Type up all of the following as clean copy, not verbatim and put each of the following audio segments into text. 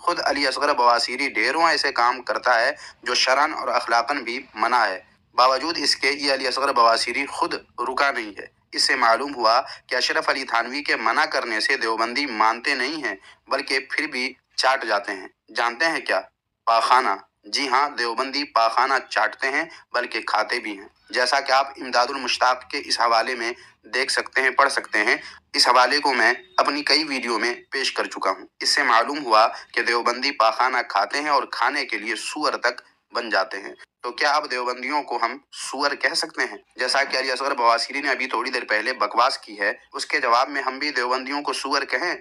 خود علی اصغر بواسیری ڈھیروں ایسے کام کرتا ہے جو شرعن اور اخلاقاً بھی منع ہے، باوجود اس کے یہ علی اصغر بواسیری خود رکا نہیں ہے۔ اس سے معلوم ہوا کہ اشرف علی تھانوی کے منع کرنے سے دیوبندی مانتے نہیں ہیں بلکہ پھر بھی چاٹ جاتے ہیں۔ جانتے ہیں کیا؟ پاخانہ۔ جی ہاں، دیوبندی پاخانہ چاٹتے ہیں بلکہ کھاتے بھی ہیں، جیسا کہ آپ امداد المشتاق کے اس حوالے میں دیکھ سکتے ہیں، پڑھ سکتے ہیں۔ اس حوالے کو میں اپنی کئی ویڈیو میں پیش کر چکا ہوں۔ اس سے معلوم ہوا کہ دیوبندی پاخانہ کھاتے ہیں اور کھانے کے لیے سور تک بن جاتے ہیں۔ تو کیا اب دیوبندیوں کو ہم سور کہہ سکتے ہیں؟ جیسا کہ علی اصغر بواسیری نے ابھی تھوڑی دیر پہلے بکواس کی ہے، اس کے جواب میں ہم بھی دیوبندیوں کو سور کہیں؟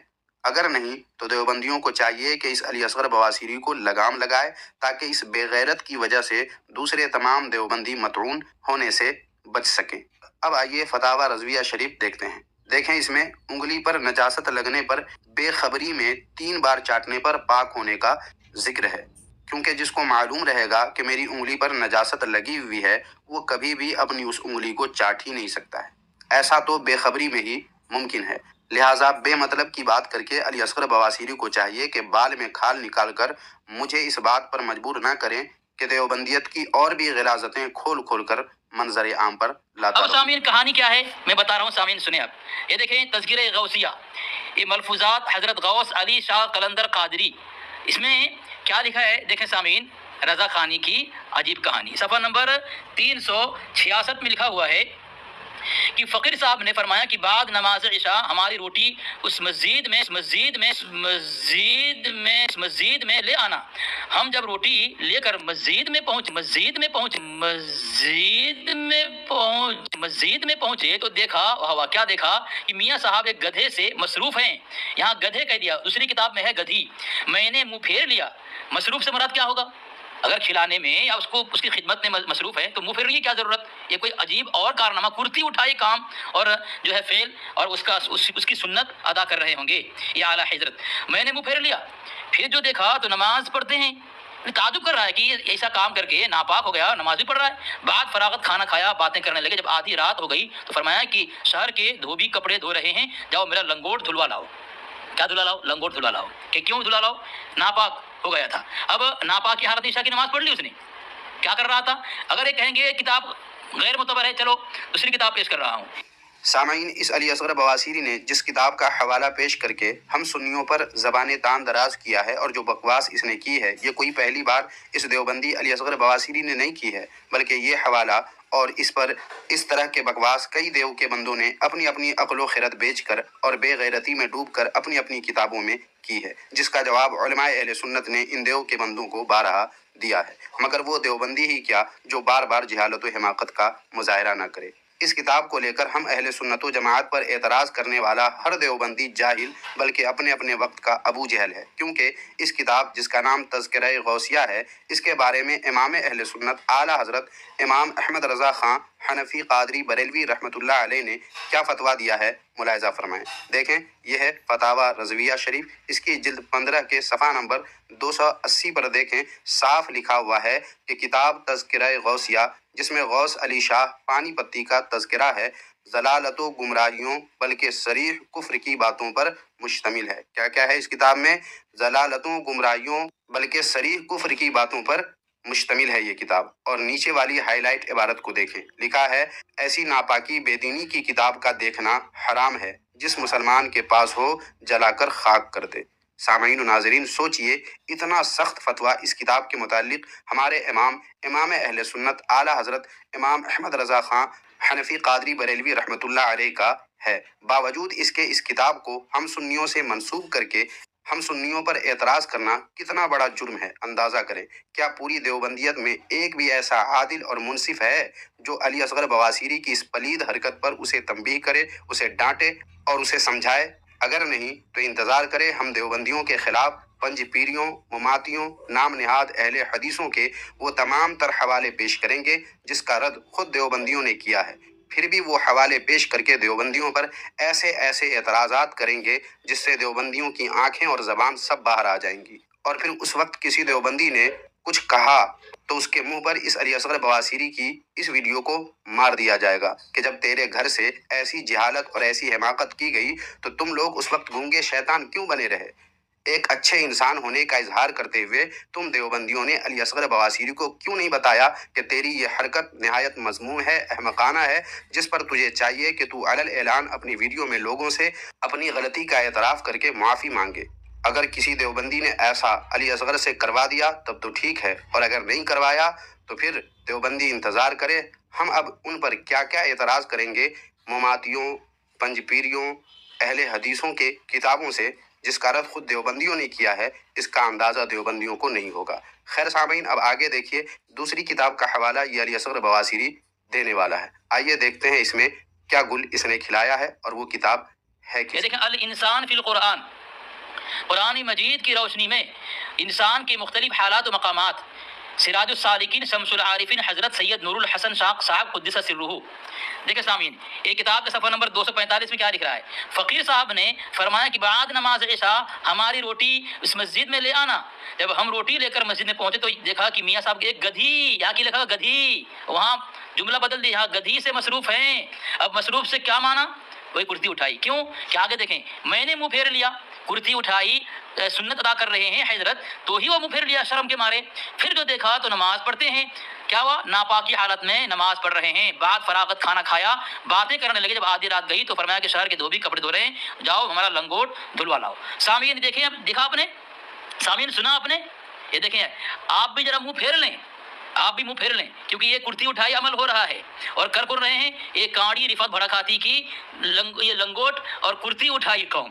اگر نہیں تو دیوبندیوں کو چاہیے کہ اس علی اصغر بواسیری کو لگام لگائے تاکہ اس بے غیرت کی وجہ سے دوسرے تمام دیوبندی مطعون ہونے سے بچ سکیں۔ اب آئیے فتاوی رضویہ شریف دیکھتے ہیں۔ دیکھیں، اس میں انگلی پر نجاست لگنے پر بے خبری میں 3 بار چاٹنے پر پاک ہونے کا ذکر ہے، کیونکہ جس کو معلوم رہے گا کہ میری انگلی پر نجاست لگی ہوئی ہے وہ کبھی بھی اپنی اس انگلی کو چاٹ ہی نہیں سکتا ہے۔ ایسا تو بے خبری میں ہی ممکن ہے۔ لہٰذا بے مطلب کی بات کر کے علی اصغر بواسیری کو چاہیے کہ بال میں کھال نکال کر مجھے اس بات پر مجبور نہ کریں کہ دیوبندیت کی اور بھی غلاظتیں کھول کھول کر منظر عام پر لاتا اب رہوں۔ سامعین کہانی کیا ہے میں بتا رہا ہوں، سامعین سنیں اب۔ یہ دیکھیں تذکرہ غوثیہ، یہ ملفوظات حضرت غوث علی شاہ قلندر قادری، اس میں کیا لکھا ہے دیکھیں سامعین، رضا خانی کی عجیب کہانی، صفحہ نمبر 366 میں لکھا ہوا ہے کہ فقیر صاحب نے فرمایا کہ بعد نماز عشاء ہماری روٹی اس مسجد میں لے آنا۔ ہم جب روٹی لے کر مسجد میں پہنچے تو دیکھا ہوا کیا دیکھا کہ میاں صاحب ایک گدھے سے مصروف ہیں۔ یہاں گدھے کہہ دیا، دوسری کتاب میں ہے گدھی۔ میں نے منہ پھیر لیا۔ مصروف سے مراد کیا ہوگا؟ اگر کھلانے میں یا اس کی خدمت میں مصروف ہے تو منہ پھیرنے کی کیا ضرورت؟ یہ کوئی عجیب اور کارنامہ، کرتی اٹھائی کام اور جو ہے فعل اور اس کی سنت ادا کر رہے ہوں گے یہ اعلیٰ حضرت۔ میں نے منہ پھیر لیا، پھر جو دیکھا تو نماز پڑھتے ہیں۔ تعجب کر رہا ہے کہ یہ ایسا کام کر کے ناپاک ہو گیا، نماز بھی پڑھ رہا ہے۔ بعد فراغت کھانا کھایا، باتیں کرنے لگے۔ جب آدھی رات ہو گئی تو فرمایا کہ شہر کے دھوبی کپڑے دھو رہے ہیں، جاؤ میرا لنگوٹ دھلوا لاؤ۔ کیا دھلا لاؤ؟ لنگوٹ دھلا لاؤ۔ کہ کیوں دھلا لاؤ؟ ناپاک ہو گیا تھا۔ اب ناپاک کی حالت عشاء کی نماز پڑھ لی اس نے، کیا کر رہا تھا؟ اگر یہ کہیں گے کتاب غیر معتبر ہے، چلو دوسری کتاب پیش کر رہا ہوں۔ سامعین، اس علی اصغر بواسیری نے جس کتاب کا حوالہ پیش کر کے ہم سنیوں پر زبان تان دراز کیا ہے اور جو بکواس اس نے کی ہے، یہ کوئی پہلی بار اس دیوبندی علی اصغر بواسیری نے نہیں کی ہے، بلکہ یہ حوالہ اور اس پر اس طرح کے بکواس کئی دیو کے بندوں نے اپنی اپنی عقل و خرد بیچ کر اور بے غیرتی میں ڈوب کر اپنی اپنی کتابوں میں کی ہے، جس کا جواب علماء اہل سنت نے ان دیو کے بندوں کو بارہا دیا ہے، مگر وہ دیوبندی ہی کیا جو بار بار جہالت و حماقت کا مظاہرہ نہ کرے۔ اس کتاب کو لے کر ہم اہل سنت و جماعت پر اعتراض کرنے والا ہر دیوبندی جاہل بلکہ اپنے اپنے وقت کا ابو جہل ہے، کیونکہ اس کتاب جس کا نام تذکرہ غوثیہ ہے، اس کے بارے میں امام اہل سنت اعلیٰ حضرت امام احمد رضا خان حنفی قادری بریلوی رحمۃ اللہ علیہ نے کیا فتویٰ دیا ہے، ملاحظہ فرمائیں۔ دیکھیں، یہ ہے فتاوی رضویہ شریف، اس کی جلد 15 کے صفحہ نمبر 280 پر دیکھیں، صاف لکھا ہوا ہے کہ کتاب تذکرہ غوثیہ، جس میں غوث علی شاہ پانی پتی کا تذکرہ ہے، ضلالت و گمراہیوں بلکہ صریح کفر کی باتوں پر مشتمل ہے۔ کیا کیا ہے اس کتاب میں؟ ضلالتوں، گمراہیوں بلکہ صریح کفر کی باتوں پر مشتمل ہے یہ کتاب۔ اور نیچے والی ہائی لائٹ عبارت کو دیکھیں، لکھا ہے، ایسی ناپاکی بے دینی کی کتاب کا دیکھنا حرام ہے، جس مسلمان کے پاس ہو جلا کر خاک کر دے۔ سامعین و ناظرین، سوچئے، اتنا سخت فتویٰ اس کتاب کے متعلق ہمارے امام اہل سنت اعلیٰ حضرت امام احمد رضا خان حنفی قادری بریلوی رحمۃ اللہ علیہ کا ہے، باوجود اس کے اس کتاب کو ہم سنیوں سے منسوب کر کے ہم سنیوں پر اعتراض کرنا کتنا بڑا جرم ہے، اندازہ کریں۔ کیا پوری دیوبندیت میں ایک بھی ایسا عادل اور منصف ہے جو علی اصغر بواسیری کی اس پلید حرکت پر اسے تنبیہ کرے، اسے ڈانٹے اور اسے سمجھائے؟ اگر نہیں تو انتظار کرے، ہم دیوبندیوں کے خلاف پنج پیریوں، مماتیوں، نام نہاد اہل حدیثوں کے وہ تمام تر حوالے پیش کریں گے جس کا رد خود دیوبندیوں نے کیا ہے۔ پھر بھی وہ حوالے پیش کر کے دیوبندیوں پر ایسے اعتراضات کریں گے جس سے دیوبندیوں کی آنکھیں اور زبان سب باہر آ جائیں گی، اور پھر اس وقت کسی دیوبندی نے کچھ کہا تو اس کے منہ پر اس علی اصغر بواسیری کی اس ویڈیو کو مار دیا جائے گا کہ جب تیرے گھر سے ایسی جہالت اور ایسی حماقت کی گئی تو تم لوگ اس وقت گونگے شیطان کیوں بنے رہے؟ ایک اچھے انسان ہونے کا اظہار کرتے ہوئے تم دیوبندیوں نے علی اصغر بواسیری کو کیوں نہیں بتایا کہ تیری یہ حرکت نہایت مذموم ہے، احمقانہ ہے، جس پر تجھے چاہیے کہ تو علل اعلان اپنی ویڈیو میں لوگوں سے اپنی غلطی کا اعتراف کر کے معافی مانگے۔ اگر کسی دیوبندی نے ایسا علی اصغر سے کروا دیا تب تو ٹھیک ہے، اور اگر نہیں کروایا تو پھر دیوبندی انتظار کرے۔ ہم اب ان پر کیا کیا اعتراض کریں گے مماتیوں، پنج پیریوں، اہل حدیثوں کے کتابوں سے، جس کا رد خود دیوبندیوں نے کیا ہے، اس کا اندازہ دیوبندیوں کو نہیں ہوگا۔ خیر سامعین، اب آگے دیکھیے دوسری کتاب کا حوالہ یہ علی اصغر بواسیری دینے والا ہے۔ آئیے دیکھتے ہیں اس میں کیا گل اس نے کھلایا ہے اور وہ کتاب ہے یہ کس۔ دیکھیں الانسان فی القرآن، قرآن مجید کی روشنی میں انسان کے مختلف حالات و مقامات، سراج السالکین شمس العارفین حضرت سید نور الحسن شاہ صاحب قدس سرہ۔ دیکھیں سامعین، یہ کتاب کے صفحہ نمبر 245 میں کیا لکھ رہا ہے؟ فقیر صاحب نے فرمایا کہ بعد نماز عشاء ہماری روٹی اس مسجد میں لے آنا۔ جب ہم روٹی لے کر مسجد میں پہنچے تو دیکھا کہ میاں صاحب ایک گدھی، یہاں کی لکھا گدھی، وہاں جملہ بدل دیا، گدھی سے مصروف ہیں۔ اب مصروف سے کیا مانا؟ وہی کرتی اٹھائی۔ کیوں کہ آگے دیکھیں، میں نے منہ پھیر لیا، کرتی اٹھائی، سنت ادا کر رہے ہیں حضرت، تو ہی وہ منہ پھیر لیا شرم کے مارے۔ پھر جو دیکھا تو نماز پڑھتے ہیں، کیا ہوا؟ ناپاکی حالت میں نماز پڑھ رہے ہیں۔ بعد فراغت کھانا کھایا، باتیں کرنے لگے۔ جب آدھی رات گئی تو فرمایا کہ شہر کے دھوبی کپڑے دھو رہے ہیں، جاؤ ہمارا لنگوٹ دھلوا لاؤ۔ سامعین دیکھیں، اب دیکھا آپ نے، سامعین سنا آپ نے، یہ دیکھیں آپ بھی ذرا منہ پھیر لیں، آپ بھی منہ پھیر لیں، کیونکہ یہ کرتی اٹھائی عمل ہو رہا ہے اور کر رہے ہیں یہ کانڑی رفعت بھڑکاتی کی یہ لنگوٹ اور کرتی اٹھائی قوم۔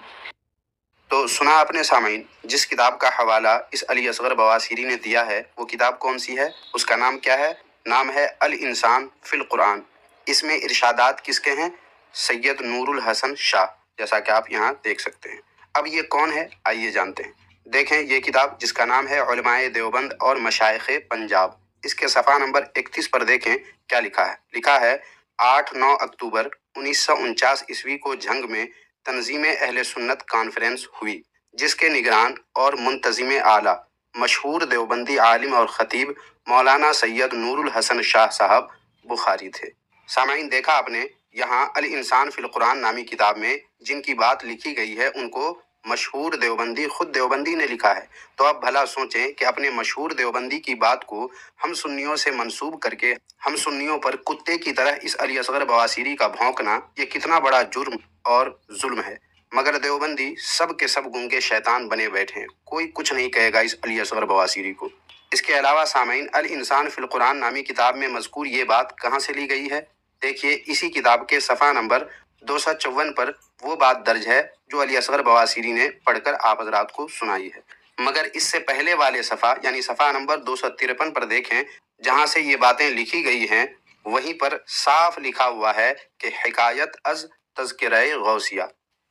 تو سنا آپ نے سامعین، جس کتاب کا حوالہ اس علی اصغر بواسیری نے دیا ہے وہ کتاب کون سی ہے؟ اس کا نام کیا ہے؟ نام ہے الانسان فی القرآن۔ اس میں ارشادات کس کے ہیں؟ سید نور الحسن شاہ، جیسا کہ آپ یہاں دیکھ سکتے ہیں۔ اب یہ کون ہے؟ آئیے جانتے ہیں۔ دیکھیں یہ کتاب جس کا نام ہے علماء دیوبند اور مشائخ پنجاب، اس کے صفحہ نمبر 31 پر دیکھیں کیا لکھا ہے۔ لکھا ہے 8-9 اکتوبر 1949 عیسوی کو جھنگ میں تنظیم اہل سنت کانفرنس ہوئی، جس کے نگران اور منتظم اعلیٰ مشہور دیوبندی عالم اور خطیب مولانا سید نور الحسن شاہ صاحب بخاری تھے۔ سامعین دیکھا آپ نے، یہاں الانسان فی القرآن نامی کتاب میں جن کی بات لکھی گئی ہے ان کو مشہور دیوبندی خود دیوبندی نے لکھا ہے۔ تو اب بھلا سوچیں کہ اپنے مشہور دیوبندی کی بات کو ہم سنیوں سے منسوب کر کے ہم سنیوں پر کتے کی طرح اس علی اصغر بواسیری کا بھونکنا یہ کتنا بڑا جرم اور ظلم ہے۔ مگر دیوبندی سب کے سب گنگے شیطان بنے بیٹھے ہیں، کوئی کچھ نہیں کہے گا اس علی اصغر بواسیری کو۔ اس کے علاوہ سامعین، الانسان فی القرآن نامی کتاب میں مذکور یہ بات کہاں سے لی گئی ہے؟ دیکھیے اسی کتاب کے صفحہ نمبر 254 پر وہ بات درج ہے جو علی اصغر بواسیری نے پڑھ کر آپ حضرات کو سنائی ہے۔ مگر اس سے پہلے والے صفحہ یعنی صفحہ نمبر 253 پر دیکھیں، جہاں سے یہ باتیں لکھی گئی ہیں وہیں پر صاف لکھا ہوا ہے کہ حکایت از تذکرہ غوثیہ۔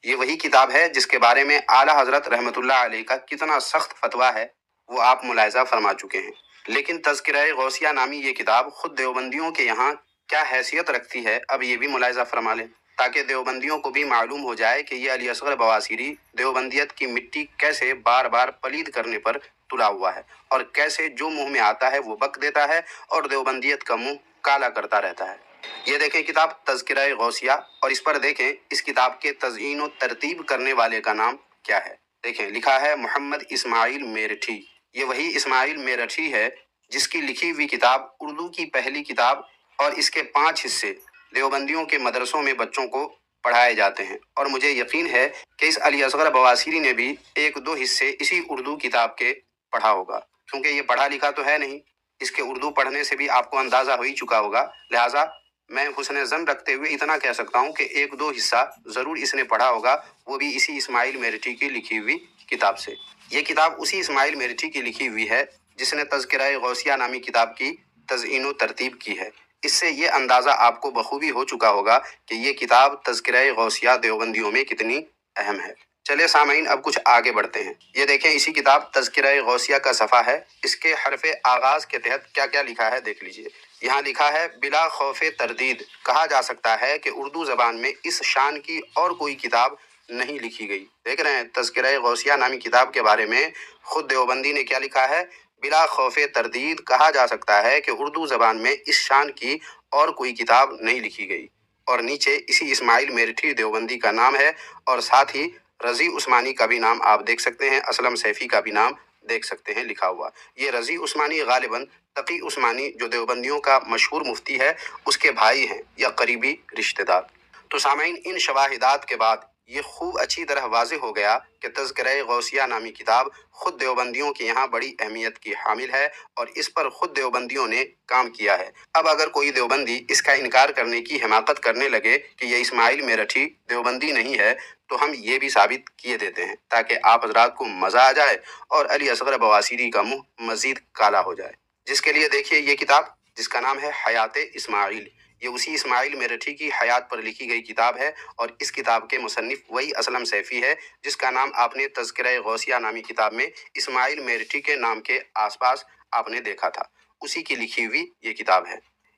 یہ وہی کتاب ہے جس کے بارے میں اعلیٰ حضرت رحمۃ اللہ علیہ کا کتنا سخت فتویٰ ہے وہ آپ ملاحظہ فرما چکے ہیں۔ لیکن تذکرہ غوثیہ نامی یہ کتاب خود دیوبندیوں کے یہاں کیا حیثیت رکھتی ہے اب یہ بھی ملاحظہ فرما لیں، تاکہ دیوبندیوں کو بھی معلوم ہو جائے کہ یہ علی اصغر بواسیری دیوبندیت کی مٹی کیسے بار بار پلید کرنے پر تلا ہوا ہے، اور کیسے جو منہ میں آتا ہے وہ بک دیتا ہے اور دیوبندیت کا منہ کالا کرتا رہتا ہے۔ یہ دیکھیں کتاب تذکرہ غوثیہ، اور اس پر دیکھیں اس کتاب کے تزئین و ترتیب کرنے والے کا نام کیا ہے۔ دیکھیں لکھا ہے محمد اسماعیل میرٹھی۔ یہ وہی اسماعیل میرٹھی ہے جس کی لکھی ہوئی کتاب اردو کی پہلی کتاب، اور اس کے 5 حصے دیوبندیوں کے مدرسوں میں بچوں کو پڑھائے جاتے ہیں، اور مجھے یقین ہے کہ اس علی اصغر بواسیری نے بھی 1-2 حصے اسی اردو کتاب کے پڑھا ہوگا، کیونکہ یہ پڑھا لکھا تو ہے نہیں۔ اس کے اردو پڑھنے سے بھی آپ کو اندازہ ہو ہی چکا ہوگا، لہٰذا میں حسن ظن رکھتے ہوئے اتنا کہہ سکتا ہوں کہ 1-2 حصہ ضرور اس نے پڑھا ہوگا، وہ بھی اسی اسماعیل میرٹھی کی لکھی ہوئی کتاب سے۔ یہ کتاب اسی اسماعیل میرٹھی کی لکھی ہوئی ہے جس نے تذکرہ غوثیہ نامی کتاب کی تزئین و ترتیب کی ہے۔ اس سے یہ اندازہ آپ کو بخوبی ہو چکا ہوگا کہ یہ کتاب تذکرہ غوثیہ دیوبندیوں میں کتنی اہم ہے۔ چلے سامعین اب کچھ آگے بڑھتے ہیں۔ یہ دیکھیں اسی کتاب تذکرہ غوثیہ کا صفحہ ہے، اس کے حرف آغاز کے تحت کیا کیا لکھا ہے دیکھ لیجئے۔ یہاں لکھا ہے بلا خوف تردید کہا جا سکتا ہے کہ اردو زبان میں اس شان کی اور کوئی کتاب نہیں لکھی گئی۔ دیکھ رہے ہیں تذکرہ غوثیہ نامی کتاب کے بارے میں خود دیوبندی نے کیا لکھا ہے؟ بلا خوف تردید کہا جا سکتا ہے کہ اردو زبان میں اس شان کی اور کوئی کتاب نہیں لکھی گئی، اور نیچے اسی اسماعیل میرٹھی دیوبندی کا نام ہے، اور ساتھ ہی رضی عثمانی کا بھی نام آپ دیکھ سکتے ہیں، اسلم سیفی کا بھی نام دیکھ سکتے ہیں لکھا ہوا۔ یہ رضی عثمانی غالباً تقی عثمانی جو دیوبندیوں کا مشہور مفتی ہے اس کے بھائی ہیں یا قریبی رشتہ دار۔ تو سامعین، ان شواہدات کے بعد یہ خوب اچھی طرح واضح ہو گیا کہ تذکرہ غوثیہ نامی کتاب خود دیوبندیوں کے یہاں بڑی اہمیت کی حامل ہے اور اس پر خود دیوبندیوں نے کام کیا ہے۔ اب اگر کوئی دیوبندی اس کا انکار کرنے کی حماقت کرنے لگے کہ یہ اسماعیل میرٹھی دیوبندی نہیں ہے تو ہم یہ بھی ثابت کیے دیتے ہیں تاکہ آپ حضرات کو مزہ آ جائے اور علی اصغر بواسیری کا منہ مزید کالا ہو جائے۔ جس کے لیے دیکھیے یہ کتاب جس کا نام ہے حیات اسماعیل، یہ اسی اسماعیل میرٹھی کی حیات پر لکھی گئی کتاب ہے اور اس کتاب کے مصنف وہی اسلم سیفی ہے جس کا نام آپ نے تذکرہ غوثیہ نامی کتاب میں اسماعیل میرٹھی کے نام کے آس پاس آپ نے دیکھا تھا، اسی کی لکھی ہوئی یہ کتاب ہے۔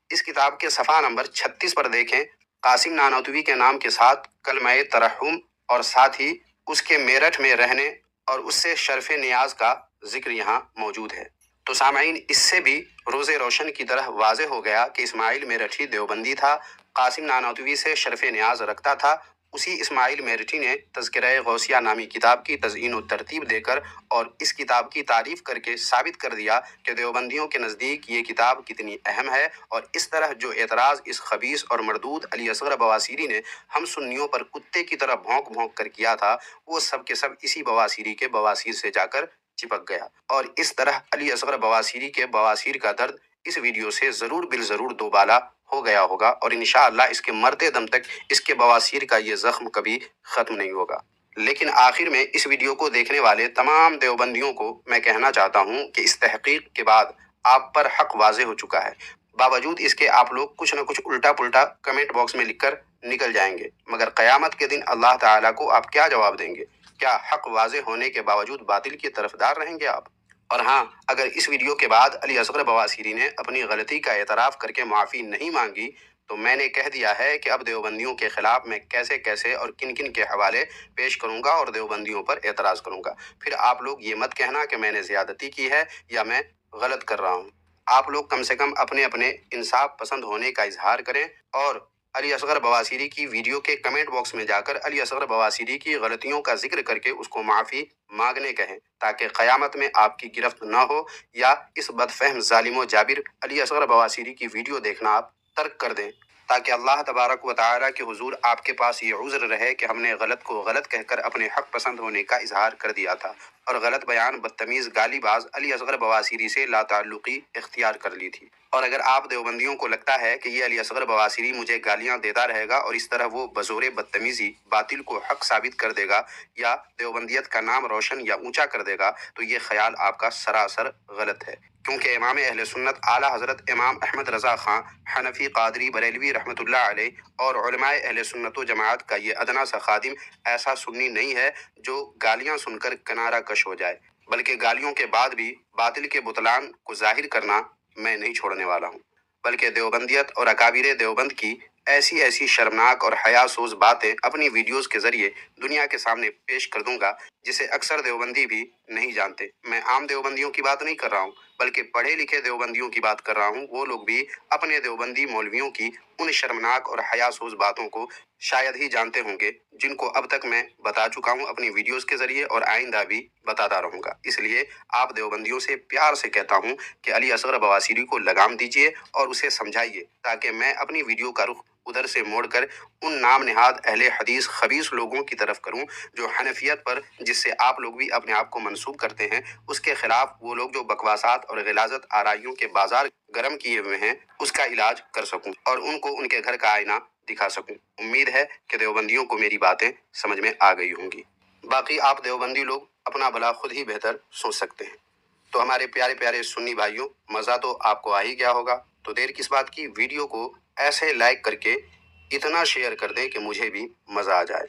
اس کتاب کے صفحہ نمبر 36 پر دیکھیں، قاسم نانوتوی کے نام کے ساتھ کلمہ ترحم اور ساتھ ہی اس کے میرٹھ میں رہنے اور اس سے شرف نیاز کا ذکر یہاں موجود ہے۔ تو سامعین، اس سے بھی روز روشن کی طرح واضح ہو گیا کہ اسماعیل میرٹھی دیوبندی تھا، قاسم نانوتوی سے شرف نیاز رکھتا تھا۔ اسی اسماعیل میرٹھی نے تذکرہ غوثیہ نامی کتاب کی تزئین و ترتیب دے کر اور اس کتاب کی تعریف کر کے ثابت کر دیا کہ دیوبندیوں کے نزدیک یہ کتاب کتنی اہم ہے، اور اس طرح جو اعتراض اس خبیث اور مردود علی اصغر بواسیری نے ہم سنیوں پر کتے کی طرح بھونک بھونک کر کیا تھا، وہ سب کے سب اسی بواسیری کے بواسیر سے جا کر چپک گیا، اور اس طرح علی اصغر بواسیری کے بواسیر کا درد اس ویڈیو سے ضرور بالضرور دوبالا ہو گیا ہوگا، اور انشاءاللہ اس کے مرتے دم تک اس کے بواسیر کا یہ زخم کبھی ختم نہیں ہوگا۔ لیکن آخر میں اس ویڈیو کو دیکھنے والے تمام دیوبندیوں کو میں کہنا چاہتا ہوں کہ اس تحقیق کے بعد آپ پر حق واضح ہو چکا ہے، باوجود اس کے آپ لوگ کچھ نہ کچھ الٹا پلٹا کمنٹ باکس میں لکھ کر نکل جائیں گے، مگر قیامت کے دن اللہ تعالیٰ کو آپ کیا جواب دیں گے؟ کیا حق واضح ہونے کے باوجود باطل کی طرفدار رہیں گے آپ؟ اور ہاں، اگر اس ویڈیو کے بعد علی اصغر بواسیری نے اپنی غلطی کا اعتراف کر کے معافی نہیں مانگی تو میں نے کہہ دیا ہے کہ اب دیوبندیوں کے خلاف میں کیسے کیسے اور کن کن کے حوالے پیش کروں گا اور دیوبندیوں پر اعتراض کروں گا۔ پھر آپ لوگ یہ مت کہنا کہ میں نے زیادتی کی ہے یا میں غلط کر رہا ہوں۔ آپ لوگ کم سے کم اپنے اپنے انصاف پسند ہونے کا اظہار کریں اور علی اصغر بواسیری کی ویڈیو کے کمنٹ باکس میں جا کر علی اصغر بواسیری کی غلطیوں کا ذکر کر کے اس کو معافی مانگنے کہیں، تاکہ قیامت میں آپ کی گرفت نہ ہو یا اس بدفہم ظالم و جابر علی اصغر بواسیری کی ویڈیو دیکھنا آپ ترک کر دیں، تاکہ اللہ تبارک و تعالیٰ کے حضور آپ کے پاس یہ عذر رہے کہ ہم نے غلط کو غلط کہہ کر اپنے حق پسند ہونے کا اظہار کر دیا تھا اور غلط بیان بدتمیز گالی باز علی اصغر بواسیری سے لا تعلقی اختیار کر لی تھی۔ اور اگر آپ دیوبندیوں کو لگتا ہے کہ یہ علی اصغر بواسیری مجھے گالیاں دیتا رہے گا اور اس طرح وہ بزور بدتمیزی باطل کو حق ثابت کر دے گا یا دیوبندیت کا نام روشن یا اونچا کر دے گا، تو یہ خیال آپ کا سراسر غلط ہے، کیونکہ امام اہل سنت اعلیٰ حضرت امام احمد رضا خان حنفی قادری بریلوی رحمۃ اللہ علیہ اور علماء اہل سنت و جماعت کا یہ ادنا سا خادم ایسا سنی نہیں ہے جو گالیاں سن کر کنارہ کش ہو جائے، بلکہ گالیوں کے بعد بھی باطل کے بطلان کو ظاہر کرنا میں نہیں چھوڑنے والا ہوں، بلکہ دیوبندیت اور اکابر دیوبند کی ایسی ایسی شرمناک اور حیا سوز باتیں اپنی ویڈیوز کے ذریعے دنیا کے سامنے پیش کر دوں گا جسے اکثر دیوبندی بھی نہیں جانتے۔ میں عام دیوبندیوں کی بات نہیں کر رہا ہوں، بلکہ پڑھے لکھے دیوبندیوں کی بات کر رہا ہوں۔ وہ لوگ بھی اپنے دیوبندی مولویوں کی ان شرمناک اور حیا سوز باتوں کو شاید ہی جانتے ہوں گے جن کو اب تک میں بتا چکا ہوں اپنی ویڈیوز کے ذریعے اور آئندہ بھی بتاتا رہوں گا۔ اس لیے آپ دیوبندیوں سے پیار سے کہتا ہوں کہ علی اصغر بواسیری کو لگام دیجیے اور اسے سمجھائیے، تاکہ میں اپنی ویڈیو کا رخ ادھر سے موڑ کر ان نام نہاد اہل حدیث خبیث لوگوں کی طرف کروں جو حنفیت پر، جس سے آپ لوگ بھی اپنے آپ کو منسوب کرتے ہیں، اس کے خلاف وہ لوگ جو بکواسات اور غلاظت آرائیوں کے بازار گرم کیے ہوئے ہیں اس کا علاج کر سکوں اور ان کو ان کے گھر کا آئینہ دکھا سکوں۔ امید ہے کہ دیوبندیوں کو میری باتیں سمجھ میں آ گئی ہوں گی۔ باقی آپ دیوبندی لوگ اپنا بھلا خود ہی بہتر سوچ سکتے ہیں۔ تو ہمارے پیارے پیارے سنی بھائیوں، مزہ تو آپ کو آ ہی گیا ہوگا، تو دیر کس بات کی، ویڈیو کو ایسے لائک کر کے اتنا شیئر کر دیں کہ مجھے بھی مزہ آ جائے۔